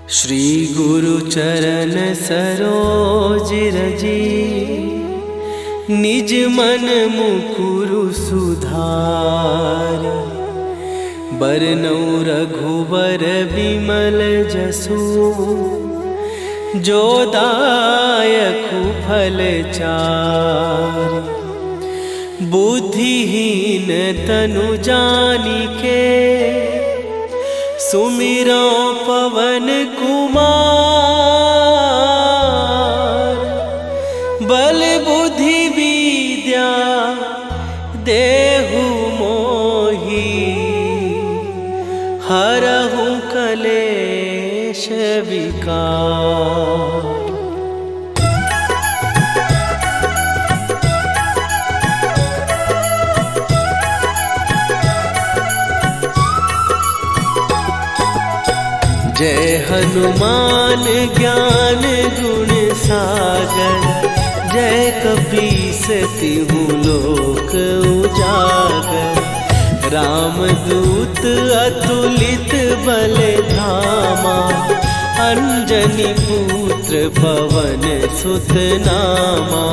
श्री गुरु चरण सरोज रजी, निज मन मुकुरु सुधार। बरनौ रघुबर बिमल जसु, जो दायकु फल चार। बुद्धिहीन तनु जानिके, सुमिरो पवन कुमार। बल बुद्धि विद्या देहु मोहि, हरहु कलेश विकार। जय हनुमान ज्ञान गुण सागर, जय कपीस तिहु लोक उजागर। रामदूत अतुलित बल धामा, अंजनी पुत्र पवन सुत नामा।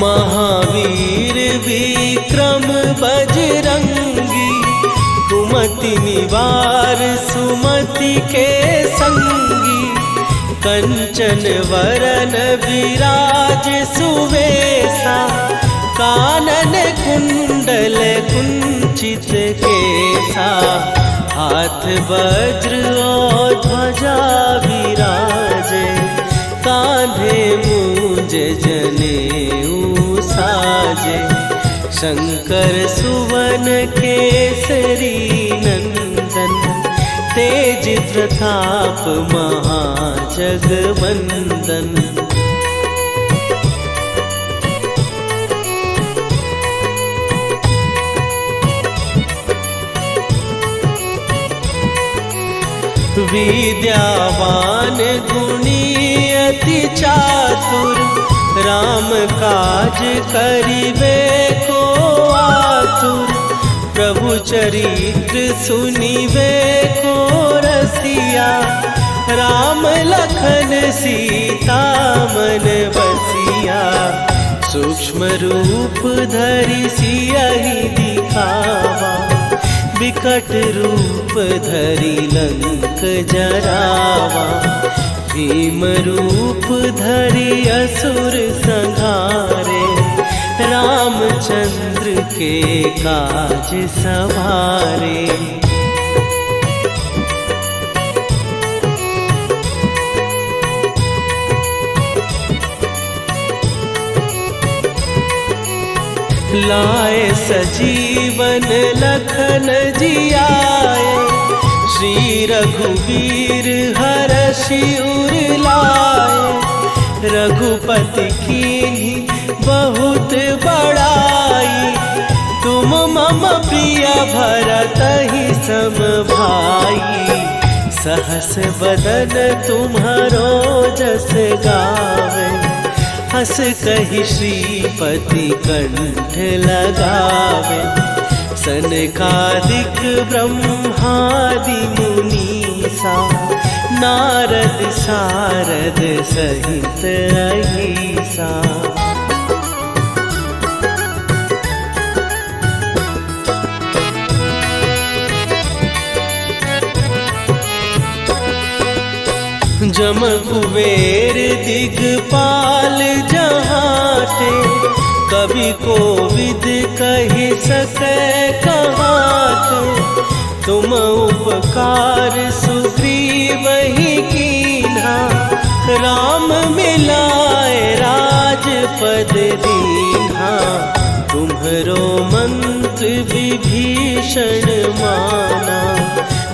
महावीर विक्रम बजरंगी, कुमति निवार सुमति के संगी। कंचन वरन विराज सुवेशा, कानन कुंडल कुंचित केसा। हाथ वज्र और ध्वजा विराजे, कांधे मूंज जनेऊ साजे। शंकर सुवन केसरी नंदन, तेज प्रताप महाजगवंदन। विद्यावान गुणी अति चातुर, राम काज करिबे को आतुर। प्रभु चरित्र सुनिबे को रसिया, राम लखन सीता मन बसिया। सूक्ष्म रूप धरि सियहि दिखावा, विकट रूप धरि लंक जरावा। भीम रूप धरि असुर संहारे, रामचंद्र के काज सवारे। लाए सजीवन लखन जियाए, श्री रघुवीर हरषि उर लाए। रघुपति कीन्ही बहुत बड़ाई, तुम मम प्रिय भरतहि सम भाई। सहस बदन तुम्हारो जस गावे, हस कहि श्रीपति कंठ लगावे। सनकादिक ब्रह्मादि मुनीसा, नारद सारद सहित अहिसा। जम कुबेर दिगपाल जहाते, कवि कोविद कहि सकै कहाते। तुम उपकार सुग्रीवहि कीन्हा, राम मिलाए राजपद दीन्हा। तुम्हरो मंत्र विभीषण माना,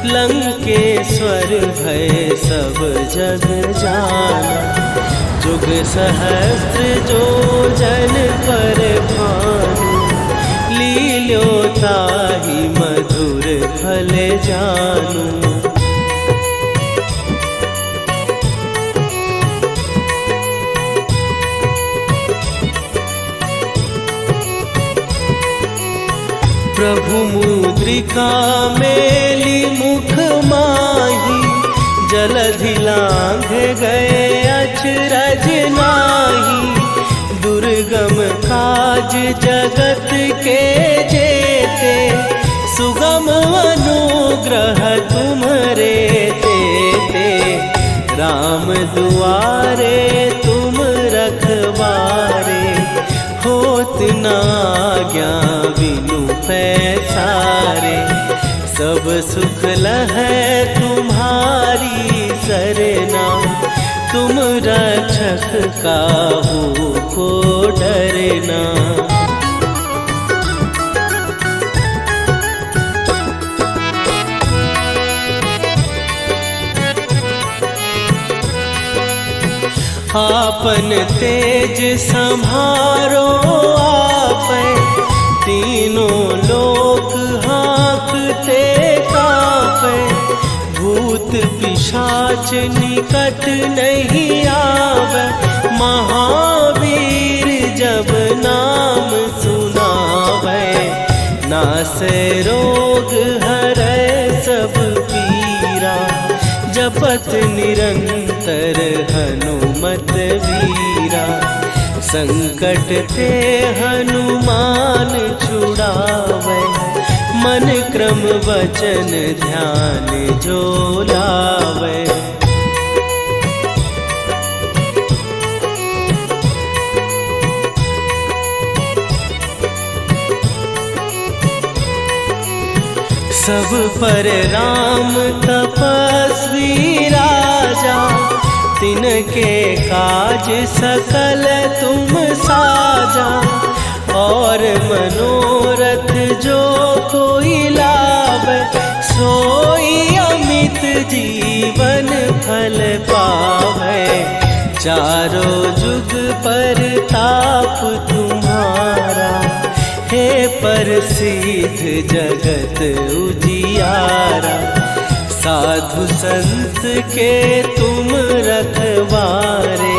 लंकेश्वर भय सब जग जाना। जुग सहस्त्र जो जन पर भानु, लील्यो ताहि मधुर फल जानू। प्रभु मुद्रिका मेली मुख माही, जलधि लांघ गए अचरज नाही। दुर्गम काज जगत के जेते, सुगम अनुग्रह तुम्हरे तेते। राम दुआरे तुम रखवारे, होत न आज्ञा बिनु पैसारे। सब सुख लहै तुम्हारी सरना, तुम रक्षक काहू को डरना। आपन तेज संभारो आपै, तीनों लोक हाँकते कांपै। भूत पिशाच निकट नहीं आवे, महावीर जब नाम सुनावे। नासै रोग हरै सब पीरा, जपत निरंतर हनुमत वीरा। संकट ते हनुमान छुड़ावे, मन क्रम वचन ध्यान जो लावे। सब पर राम तपस्वी राजा, तिनके काज सकल तुम साजा। और मनोरथ जो कोई लावे, सोई अमित जीवन फल पावे। चारों जुग पर ताप तुम्हारा, हे प्रसिद्ध जगत उजियारा। साधु संत के तुम रखवारे,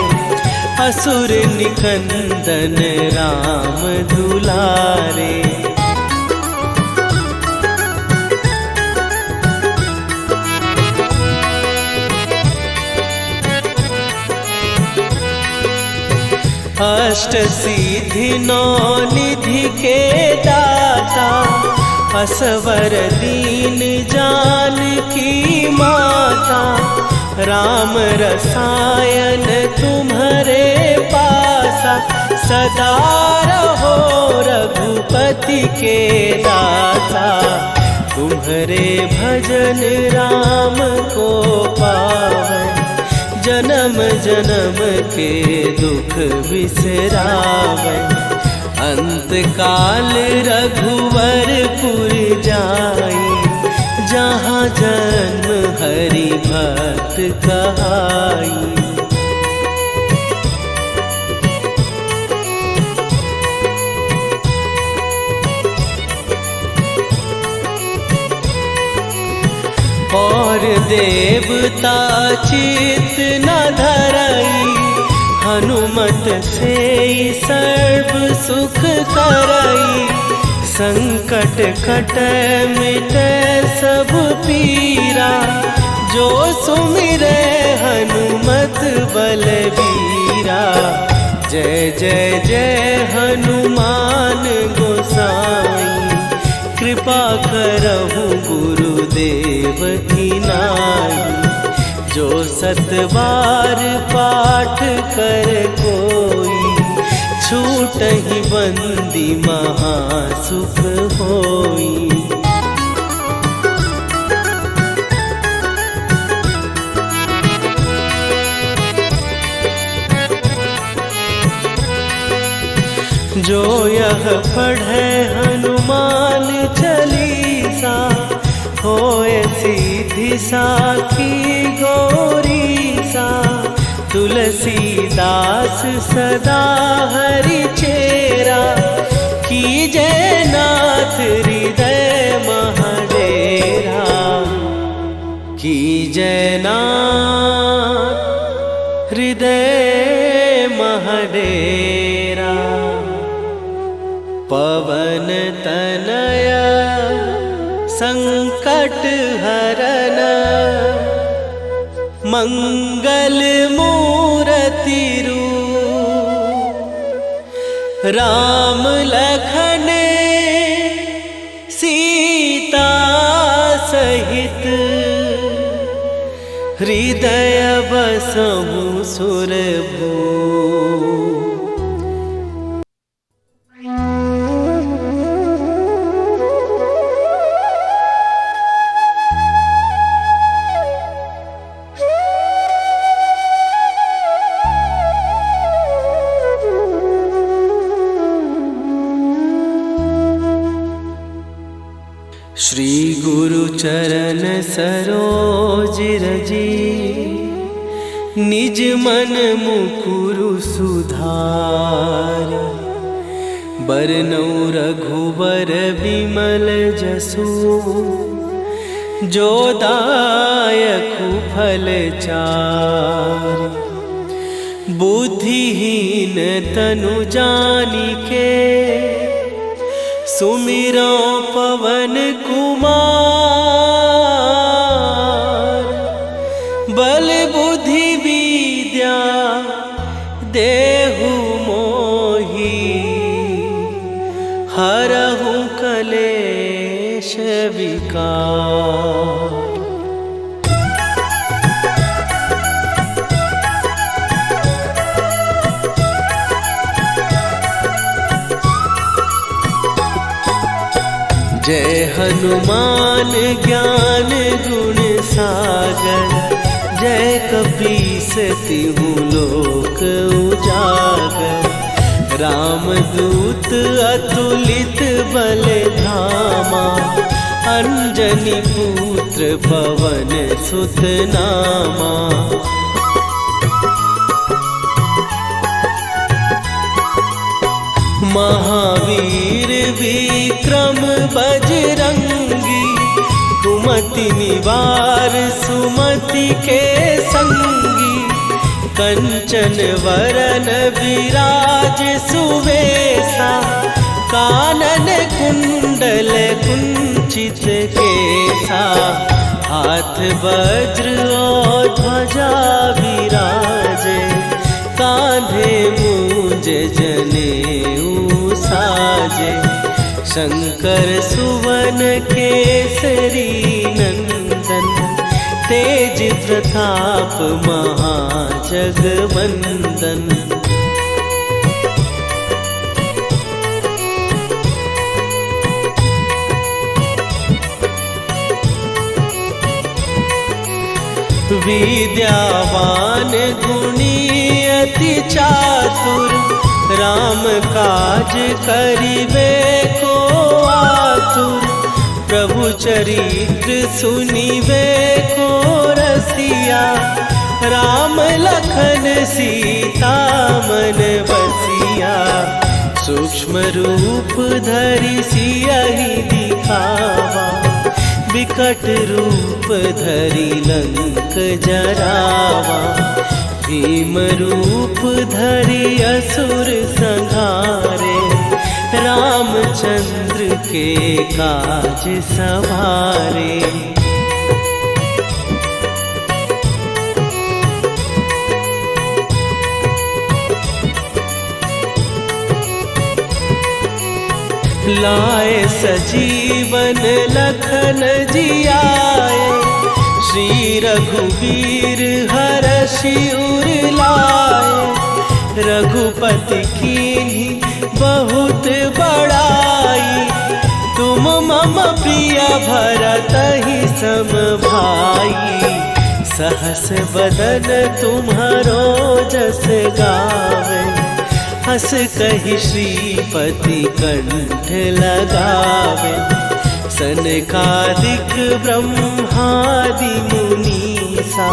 असुर निकंदन राम दुलारे। अष्ट सिद्धि नौ निधि के दाता, असवर दीन जानकी माता। राम रसायन तुम्हारे पासा, सदा रहो रघुपति के दासा। तुम्हारे भजन राम को पावै, जन्म जन्म के दुख बिसरावै। अंत काल रघुवरपुर जाई, जहाँ जन्म हरि भक्त कहाई। और देवता चित न धरई, हनुमत से सर्व सुख करई। संकट कटै मिटै सब पीरा, जो सुमिरै हनुमत बलबीरा। जय जय जय हनुमान गोसाई, कृपा करहु गुरुदेव की नाई। जो सत बार पाठ कर कोई, छूटहि बंदी महासुख होई। जो यह पढ़े हनुमान चालीसा, होए सीधी साखी गौरीसा। तुलसीदास सदा हरि चेरा, कीजय नाथ हृदय महडेरा। कीजय नाथ हृदय महडेरा। पवन तनय संकट हरन मंगल मूर्ति रूप राम लखन सीता सहित हृदय बसहु सुरभू। श्री गुरु चरण सरोज रजी निज मन मुकुरु सुधार। बरनउँ रघुबर बिमल जसु जो दायकु फल चार। बुद्धिहीन तनु जानिके सुमिरो पवन कुमार। बल बुद्धि विद्या देहु मोहि हरहु कलेश विकार। जय हनुमान ज्ञान गुण सागर। जय कपीस तिहु लोक उजागर। रामदूत अतुलित बल धामा। अंजनी पुत्र पवन सुत नामा। महावीर विक्रम बजरंगी। कुमति निवार सुमति के संगी। कंचन वरन विराज सुवेशा। कानन कुंडल कुंचित केसा। हाथ वज्र और ध्वजा विराजे। कांधे मूंज जनेऊ साजे। शंकर सुवन केसरी नंदन। तेज प्रताप महाजगवंदन। विद्यावान गुणी अति चातुर। राम काज करिबे को आतुर। प्रभु चरित्र सुनिबे को रसिया। राम लखन सीता मन बसिया। सूक्ष्म रूप धरि सियहि दिखावा। विकट रूप धरि लंक जरावा। भीम रूप धरि असुर संहारे। रामचंद्र के काज सवारे। लाए सजीवन लखन जियाए। श्री रघुवीर हरषि उर लाए। रघुपति कीन्ही बहुत बड़ाई। तुम मम प्रिय भरतहि सम भाई। सहस बदन तुम्हारो जस गावे। हस कहि श्रीपति कंठ लगावे। सनकादिक ब्रह्मादि मुनीसा।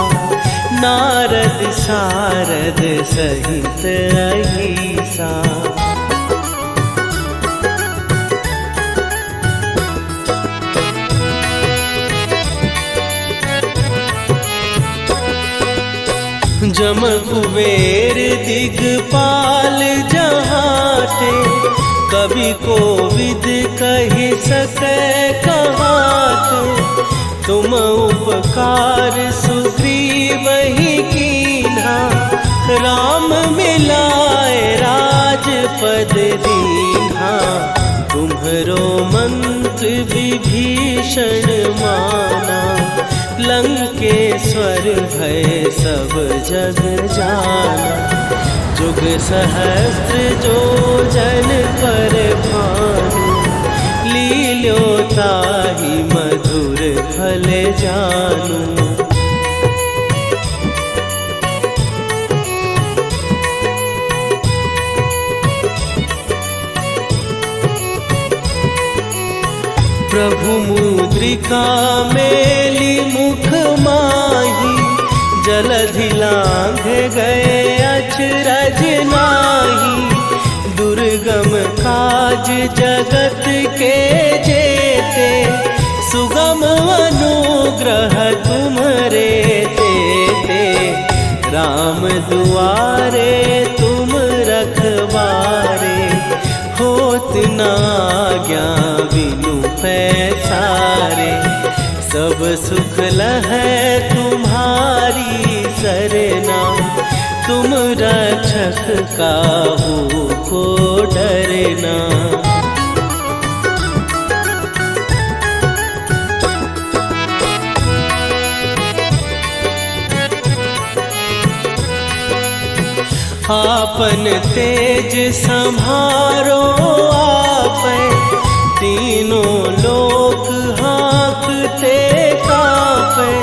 नारद सारद सहित अहिसा। जम कुबेर दिगपाल जहाते। कवि कोविद कहि सकै कहाते। तुम उपकार सुग्रीव ही कीन्हा, राम मिलाए राजपद दीन्हा। तुम्हरो मंत्र विभीषण माना, लंकेश्वर भय सब जग जाना। जुग सहस्त्र जो जन पर भानु, लील्यो ताहि मधुर फल जानू। प्रभु मुद्रिका मेली मुख माही, जलधि लांघ गए अचरज नाहि। दुर्गम काज जगत के जेते, सुगम अनुग्रह तुम्हरे तेते। राम दुआरे तुम रखवारे, होत न आज्ञा बिनु पैसारे। सब सुख लहै तुम्हारी सरना, तुम रक्षक काहू को डरना। आपन तेज संभारो आपै, तीनों लोक हाँकते कापै।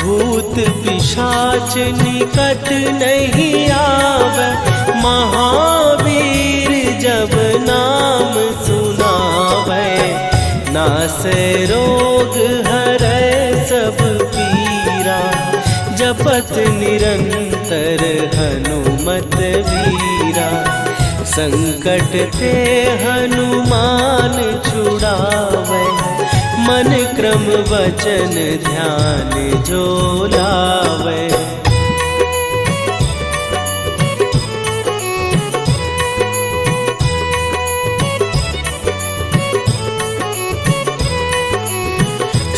भूत पिशाच निकट नहीं आवे, महावीर जब नाम सुनावे। नासै रोग हरै सब पीरा, जपत निरंतर हनुमत वीरा। संकट ते हनुमान छुड़ावे, मन क्रम वचन ध्यान जो लावे।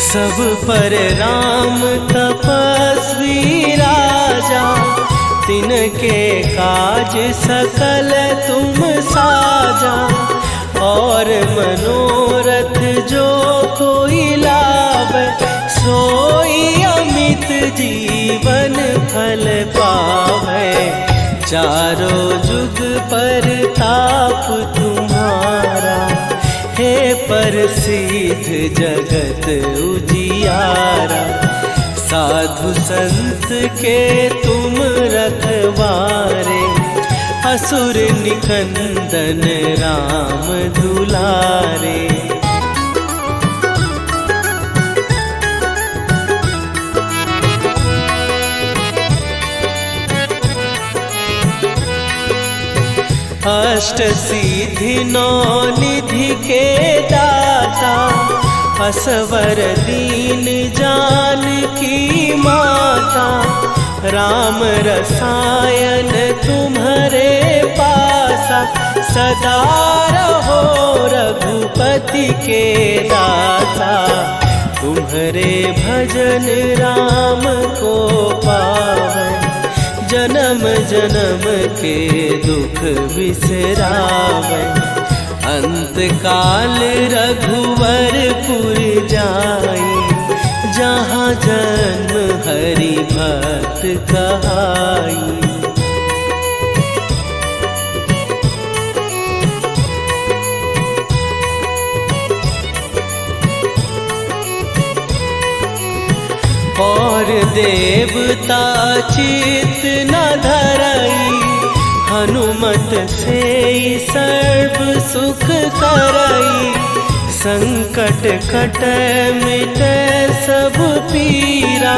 सब पर राम तपस्वी राजा, तिनके काज सकल तुम साजा। और मनोरथ जो कोई लावे, सोई अमित जीवन फल पावे। चारों जुग पर ताप तुम्हारा, हे प्रसिद्ध जगत उजियारा। साधु संत के तुम रखवारे, असुर निकंदन राम दुलारे। अष्ट सिद्धि नौ निधि के दाता, असवर दीन जानकी माता। राम रसायन तुम्हारे पासा, सदा रहो रघुपति के दासा। तुम्हारे भजन राम को पावे, जन्म जन्म के दुख बिसरावे। अंत काल रघुवरपुर जाई, जहाँ जन्म हरि भक्त कहाई। और देवता चित न धरई, हनुमत से सर्व सुख करई। संकट कटै मिटै सब पीरा,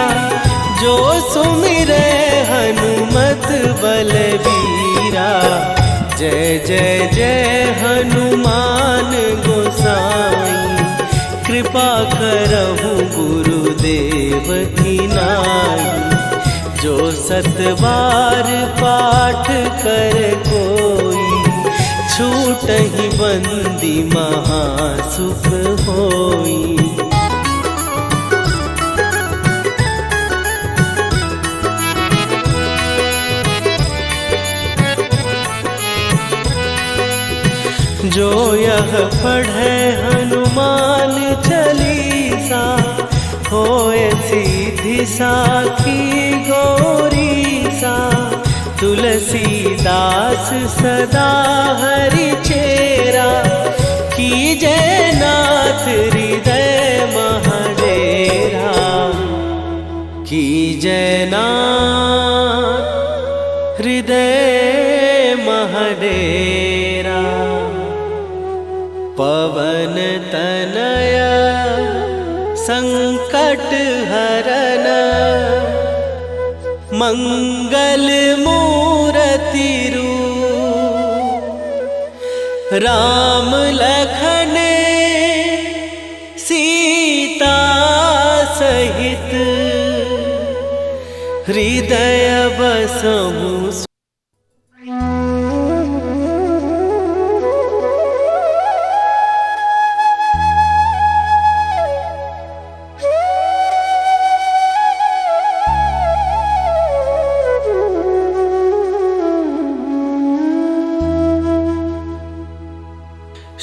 जो सुमिरै हनुमत बलबीरा। जय जय जय हनुमान गोसाई, कृपा करहु गुरुदेव की नाई। जो सतबार पाठ कर कोई, छूटहि बंदी महासुख होई। जो यह पढ़े हनुमान चालीसा, होए सीधी साखी गौरी सा। तुलसीदास सदा हरि चेरा, कीजय नाथ हृदय महडेरा। कीजय नाथ हृदय महडेरा। पवन तनय संकट हरन, मंगल मूरति रूप। राम लखन सीता सहित, हृदय बसहु।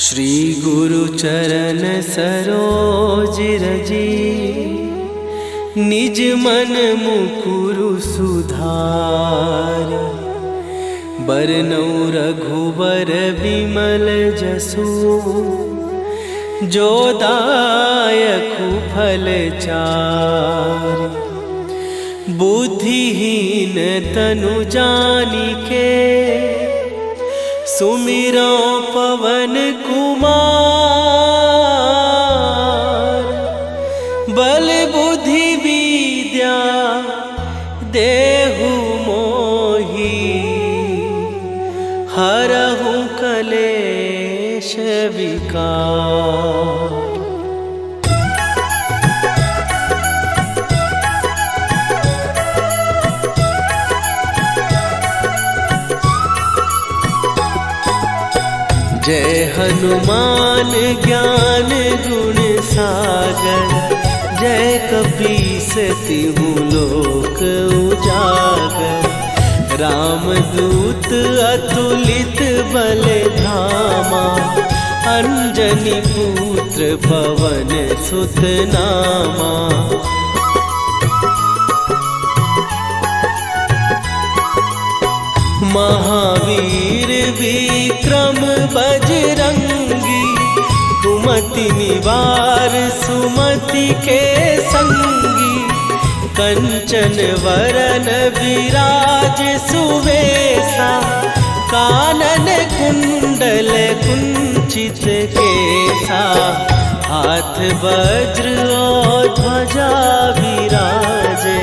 श्री गुरु चरण सरोज रजी, निज मन मुकुरु सुधार। बरनौ रघुबर विमल जसु, जो दायकु फल चार। बुद्धिहीन तनु जानिके, सुमिरो पवन कुमार। बल बुद्धि विद्या देहु मोहि, हरहु कलेश विकार। जय हनुमान ज्ञान गुण सागर, जय कपीस तिहु लोक उजागर। रामदूत अतुलित बल धामा, अंजनी पुत्र पवन सुत नामा। महावीर विक्रम बजरंगी, कुमति निवार सुमति के संगी। कंचन वरन विराज सुवेशा, कानन कुंडल कुंचित केसा। हाथ वज्र और ध्वजा विराजे,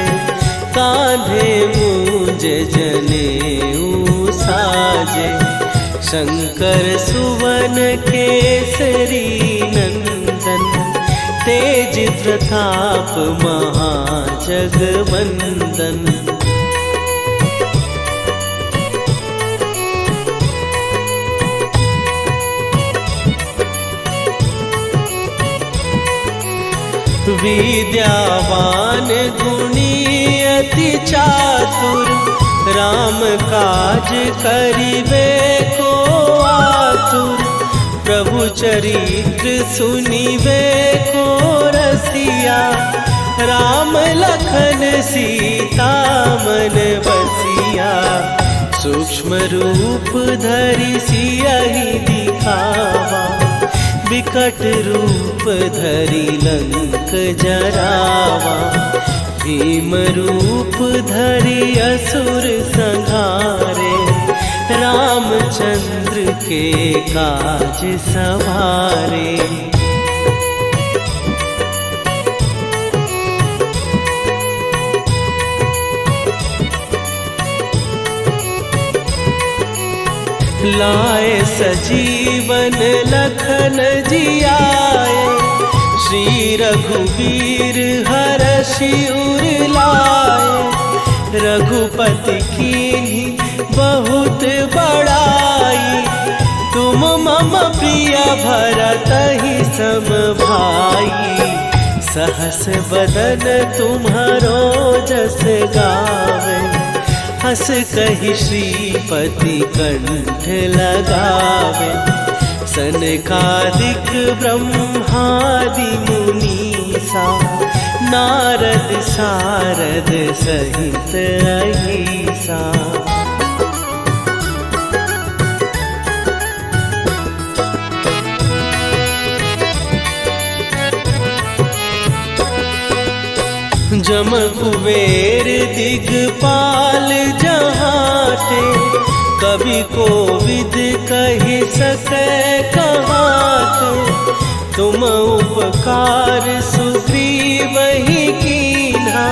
कांधे मूंज जनेऊ साजे। शंकर सुवन केसरी नंदन, तेज प्रताप महाजगवंदन। विद्यावान गुणी अति चातुर, राम काज करिबे को आतुर। प्रभु चरित्र सुनिबे को रसिया, राम लखन सीता मन बसिया। सूक्ष्म रूप धरि सियहि दिखावा, विकट रूप धरि लंक जरावा। भीम रूप धरि असुर संहारे, रामचंद्र के काज सवारे। लाए सजीवन लखन जियाए, श्री रघुवीर हरषि उर लाए। रघुपति कीन्ही बहुत बड़ाई, तुम मम प्रिय भरतहि सम भाई। सहस बदन तुम्हारो जस गावे, हस कहि श्रीपति कंठ लगावे। सनकादिक ब्रह्मादि मुनीसा नारद सारद सहित अहिसा। जम कुबेर दिगपाल जहाँ थे, कवि को विद कहि सकै कहाते। तुम उपकार सुग्रीव ही कीन्हा,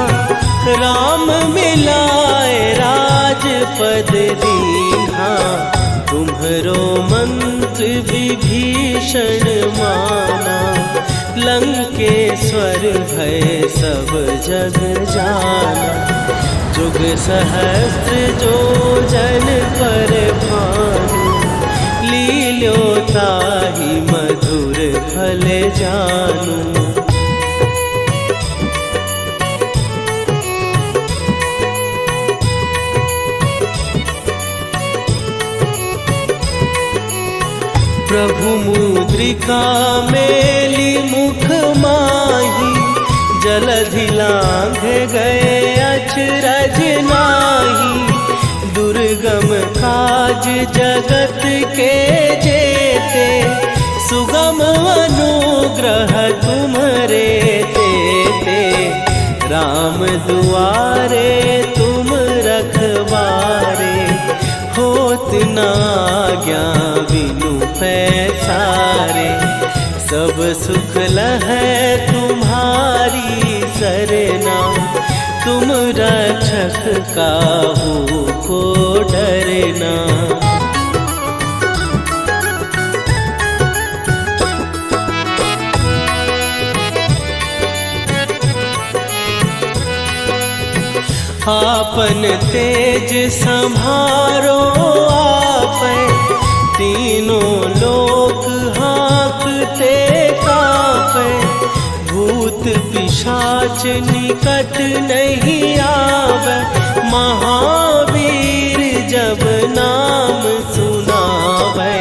राम मिलाए राजपद दीन्हा। तुम्हरो मंत्र विभीषण माना, लंकेश्वर भय सब जग जाना। जुग सहस्त्र जो जन पर भानु, लील्यो ताहि मधुर फल जानू। प्रभु मुद्रिका मेली मुख माही, जलधि लांघ गए अचरज नाही। दुर्गम काज जगत के जेते, सुगम अनुग्रह तुम्हरे तेते। राम दुआरे तुम रखवारे, होत न आज्ञा बिनु पैसारे। सब सुख लहै तुम्हारी सरना, तुम रक्षक काहू को डरना। आपन तेज संभारो आपै, तीनों लोक हाँकते कापै। भूत पिशाच निकट नहीं आवे, महावीर जब नाम सुनावे।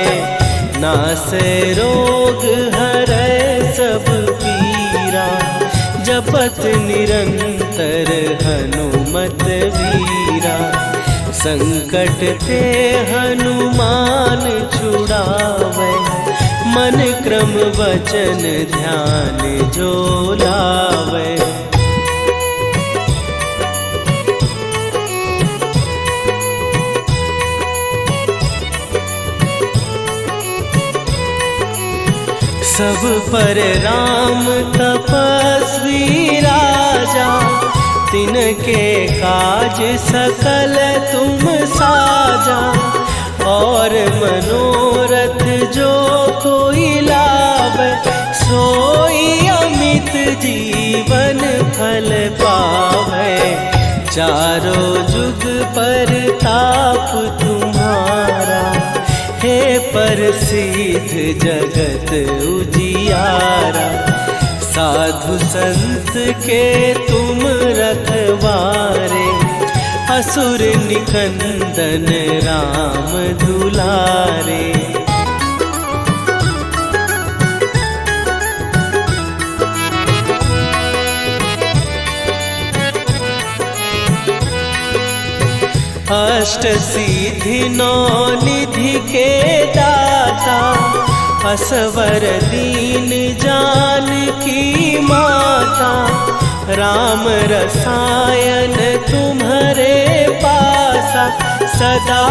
नासै रोग हरै सब पीरा, जपत निरंतर हनुमत वीरा। संकट ते हनुमान छुड़ावे, मन क्रम वचन ध्यान जो लावे। सब पर राम तपस्वी राजा, तिनके काज सकल तुम साजा। और मनोरथ जो कोई लावे, सोई अमित जीवन फल पावे। चारों जुग पर ताप तुम्हारा, हे प्रसिद्ध जगत उजियारा। साधु संत के तुम रखवारे, असुर निकंदन राम दुलारे। अष्ट सिद्धि नौ निधि के दाता, असवर दीन जानकी माता। राम रसायन तुम्हारे पासा, सदा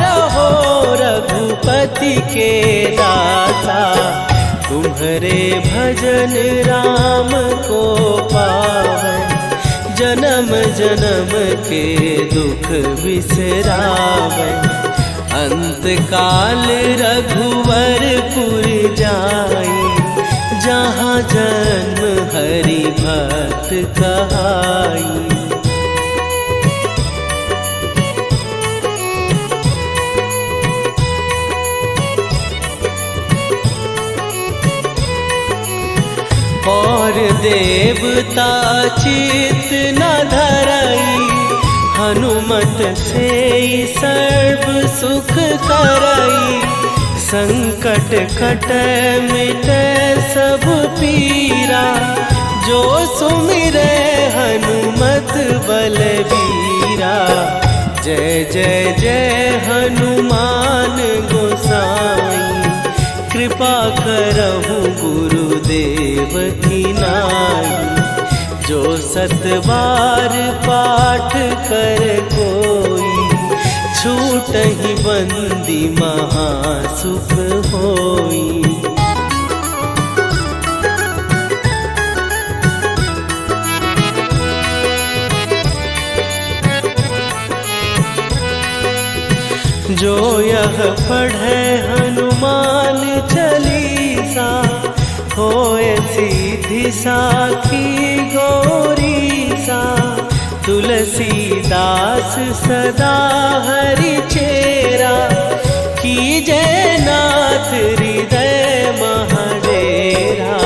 रहो रघुपति के दासा। तुम्हारे भजन राम को पावे, जन्म जन्म के दुख बिसरावे। अंत काल रघुवरपुर जाई, जहाँ जन्म हरि भक्त कहाई। और देवता चित न धरई, हनुमत से सर्व सुख करई। संकट कटे मिटे सब पीरा, जो सुमिरे हनुमत बलबीरा। जय जय जय हनुमान गोसाई, कृपा करहु गुरुदेव की नाई। जो 7 बार पाठ कर कोई, छूटहि बंदी महासुख होई। जो यह पढ़े हनुमान चालीसा, होए सीधी साखी गौरीसा। तुलसीदास सदा हरि चेरा, कीजय नाथ हृदय महडेरा।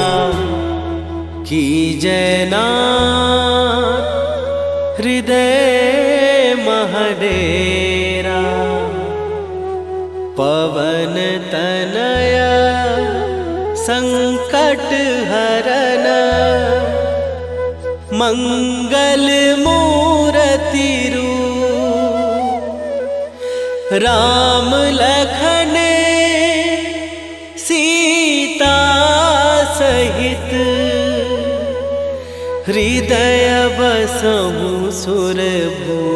कीजय नाथ हृदय महडेरा। पवन तनया संकट हरन, मंगल मूर्ति रूप। राम लखन सीता सहित, हृदय बसहु सुरभूप।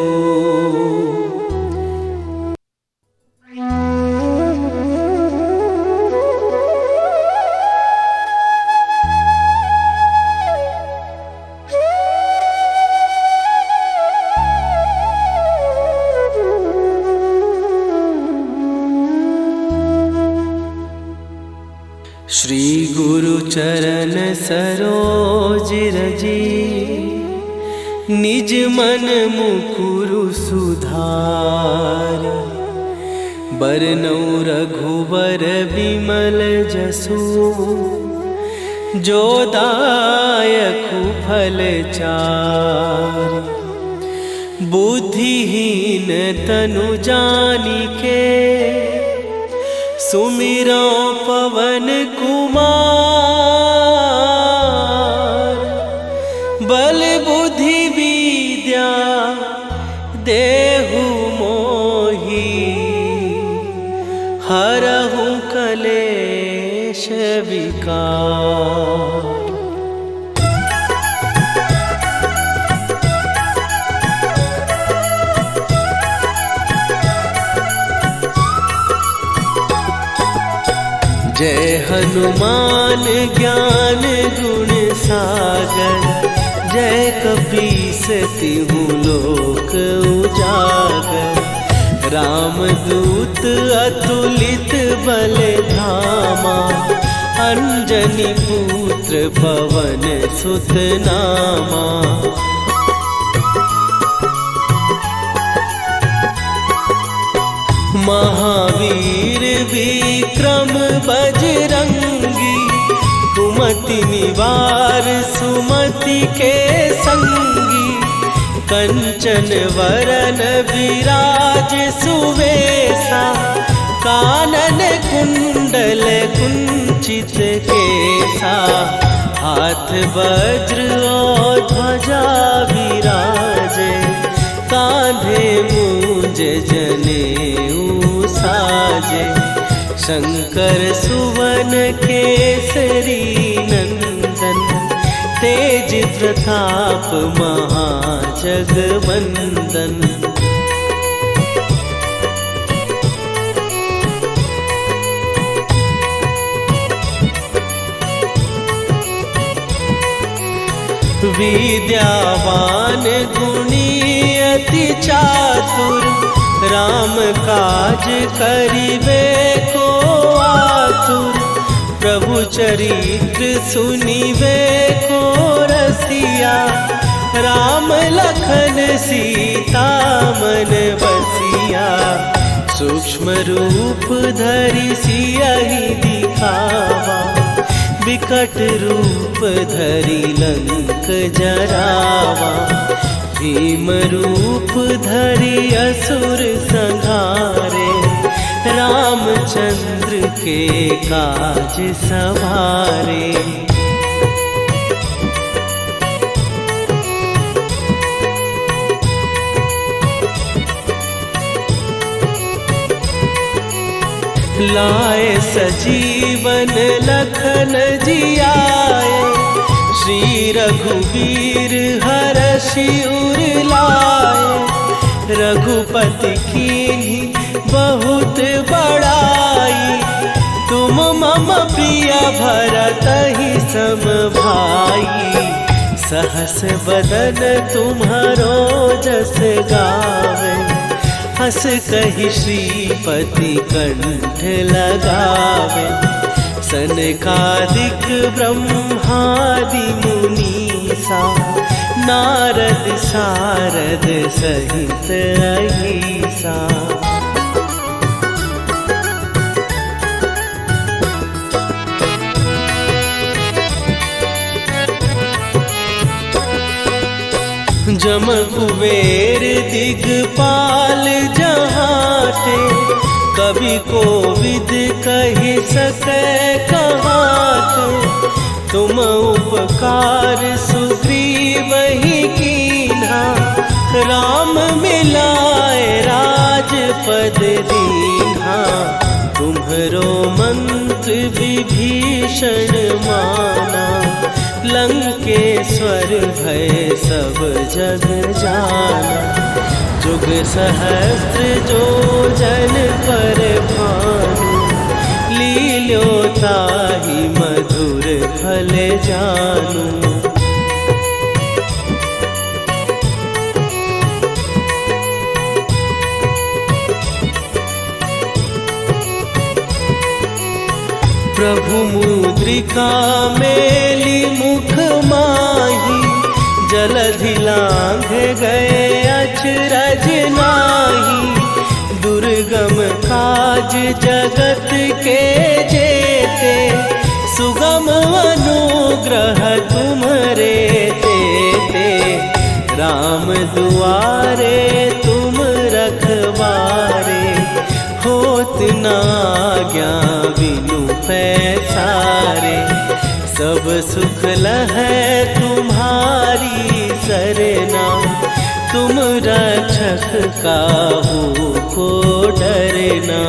श्री गुरु चरण सरोज रजी, निज मन मुकुरु सुधार। बरनउँ रघुबर बिमल जसु, जो दायकु फल चारि। बुद्धिहीन तनु जानिके, सुमिरो पवन कुमार। बल बुद्धि विद्या देहु मोहि, हरहु कलेश विकार। जय हनुमान ज्ञान गुण सागर, जय कपीस तिहु लोक उजागर। रामदूत अतुलित बल धामा, अंजनी पुत्र पवन सुत नामा। महावीर विक्रम बजरंगी, कुमति निवार सुमति के संगी। कंचन वरन विराज सुवेसा, कानन कुंडल कुंचित केसा। हाथ वज्र और ध्वजा विराजे, कांधे मूंज जनेऊ साजे। शंकर सुवन केसरी नंदन, तेज प्रताप महाजगवंदन। विद्यावान गुणी अति चातुर, राम काज करिबे को आतुर। प्रभु चरित्र सुनिबे को रसिया, राम लखन सीता मन बसिया। सूक्ष्म रूप धरि सियहि दिखावा, विकट रूप धरि लंक जरावा। भीम रूप धरि असुर संहारे, रामचंद्र के काज सवारे। लाए सजीवन लखन जियाए, श्री रघुवीर हरषि उर लाए। रघुपति कीन्ही बहुत बड़ाई, तुम मम प्रिय भरतहि सम भाई। सहस बदन तुम्हारो जस गावे, हस कहि श्रीपति कंठ लगावे। सनकादिक ब्रह्मादि मुनीसा, नारद सारद सहित अहिसा। जम कुबेर दिगपाल जहाते, कवि कोविद कहि सकै कहाते। तुम उपकार सुग्रीवहि कीन्हा, राम मिलाए राजपद दीन्हा। तुम्हरो मंत्र विभीषण माना, लंकेश्वर भय सब जग जाना। जुग सहस्त्र जो जन पर भानु, लील्यो ताहि मधुर फल जानू। प्रभु मुद्रिका मेली मुख माही, जलधि लांघ गए अचरज नाही। दुर्गम काज जगत के जेते, सुगम अनुग्रह तुम्हरे तेते। राम दुआरे तुम रखवारे, होत न आज्ञा बिनु पैसारे। सब सुख लहै तुम्हारी सरना, तुम रक्षक काहू को डरना।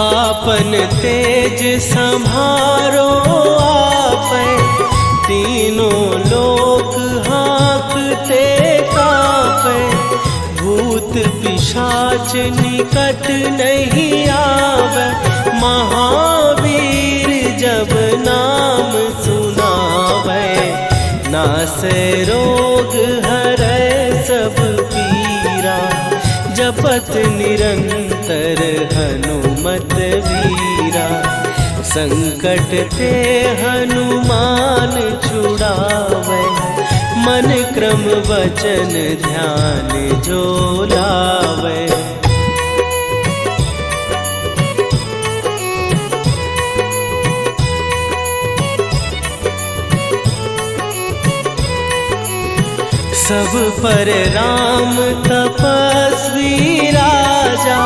आपन तेज सम्हारो आपै, तीनों लोक हाँकते कांपै। भूत पिशाच निकट नहीं आवे, महावीर जब नाम सुनावे। नासै रोग हरै सब पीरा, जपत निरंतर हनुमत वीरा। संकट ते हनुमान छुड़ावे, मन क्रम वचन ध्यान जो लावे। सब पर राम तपस्वी राजा,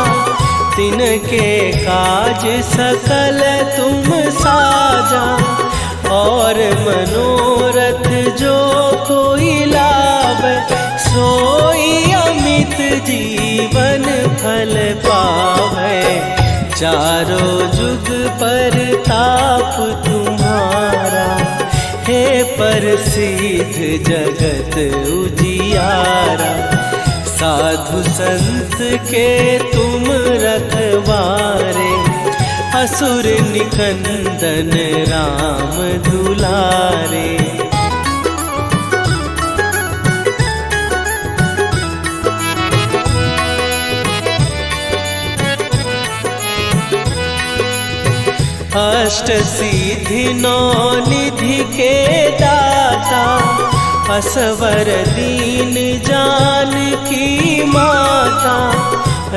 तिनके काज सकल तुम साजा। और मनोरथ जो कोई लावे, सोई अमित जीवन फल पावे। चारों जुग पर ताप तुम्हारा, हे प्रसिद्ध जगत उजियारा। साधु संत के तुम रखवारे, असुर निकंदन राम दुलारे। अष्ट सिद्धि नौ निधि के दाता, असवर दीन जानकी माता।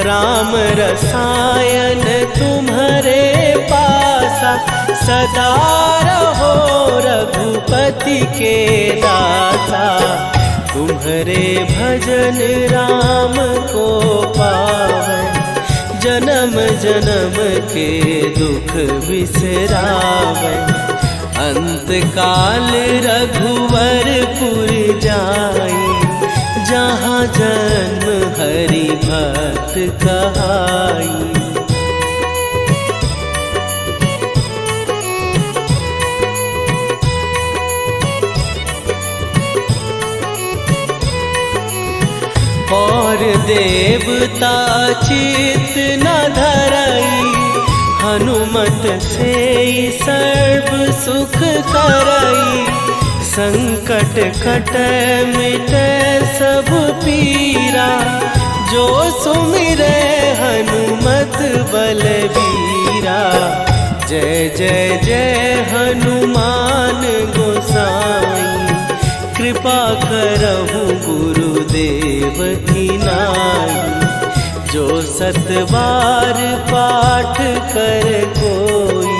राम रसायन तुम्हारे पास, दासा, सदा रहो रघुपति के दासा। तुम्हारे भजन राम को पावै, जन्म जन्म के दुख बिसरावै। अंत काल रघुवरपुर जाई, जहाँ जन्म हरि भक्त कहाई। और देवता चित न धरई, हनुमत से सर्व सुख करई। संकट कटै मिटै सब पीरा, जो सुमिरै हनुमत बलबीरा। जय जय जय हनुमान गोसाई, कृपा करहु गुरुदेव की नाई। जो सत बार पाठ कर कोई,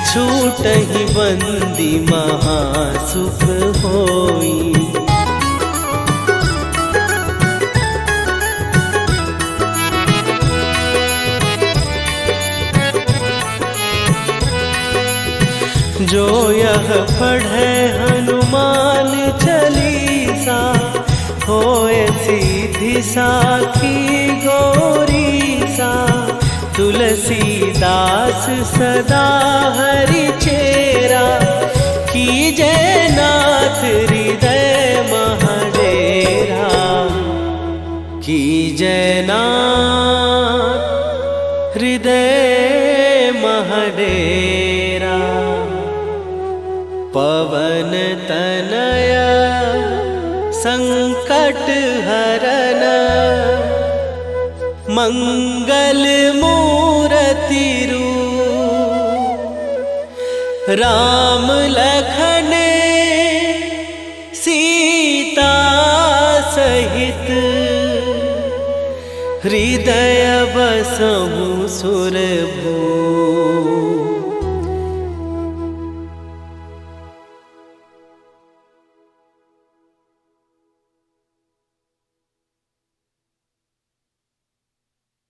छूटहि बंदी महासुख होई। जो यह पढ़े हनुमान चालीसा, होए सीधी साखी गौरीसा। तुलसीदास सदा हरि चेरा, कीजय नाथ हृदय महडेरा। कीजय नाथ हृदय महडेरा। पवन तनया संकट हरन, मंगल मूरति रूप। राम लखन सीता सहित, हृदय बसहु सुरभूप।